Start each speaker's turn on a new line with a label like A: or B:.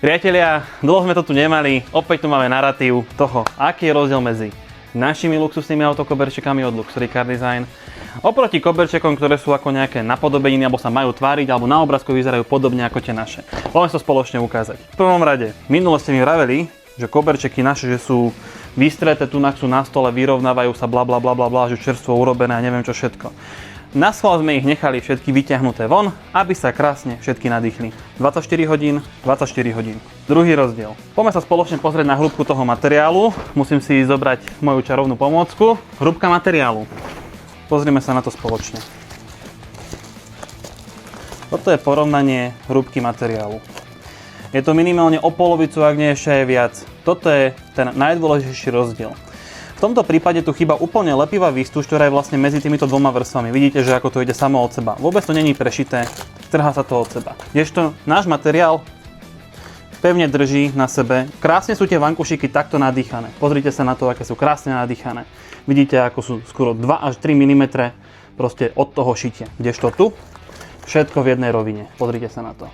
A: Priatelia, dlho sme to tu nemali, opäť tu máme narratív toho, aký je rozdiel medzi našimi luxusnými autokoberčekami od Luxury Car Design oproti koberčekom, ktoré sú ako nejaké napodobeniny alebo sa majú tváriť, alebo na obrázku vyzerajú podobne ako tie naše. Poďme to spoločne ukázať. V prvom rade, minule ste mi vraveli, že koberčeky naše, že sú vystreté, tu sú na stole, vyrovnávajú sa, bla bla bla bla bla, že čerstvo urobené a neviem čo všetko. Na schvál sme ich nechali všetky vyťahnuté von, aby sa krásne všetky nadýchli. 24 hodín, 24 hodín. Druhý rozdiel. Poďme sa spoločne pozrieť na hrúbku toho materiálu. Musím si zobrať moju čarovnú pomôcku. Hrúbka materiálu. Pozrime sa na to spoločne. Toto je porovnanie hrúbky materiálu. Je to minimálne o polovicu, ak nie ešte aj viac. Toto je ten najdôležitejší rozdiel. V tomto prípade tu chýba úplne lepivá výstuž, ktorá je vlastne medzi týmito dvoma vrstvami. Vidíte, že ako to ide samo od seba. Vôbec to není prešité, trhá sa to od seba. Kdežto náš materiál pevne drží na sebe. Krásne sú tie vankušiky takto nadýchané. Pozrite sa na to, aké sú krásne nadýchané. Vidíte, ako sú skoro 2 až 3 mm proste od toho šitia. Kdežto tu všetko v jednej rovine. Pozrite sa na to.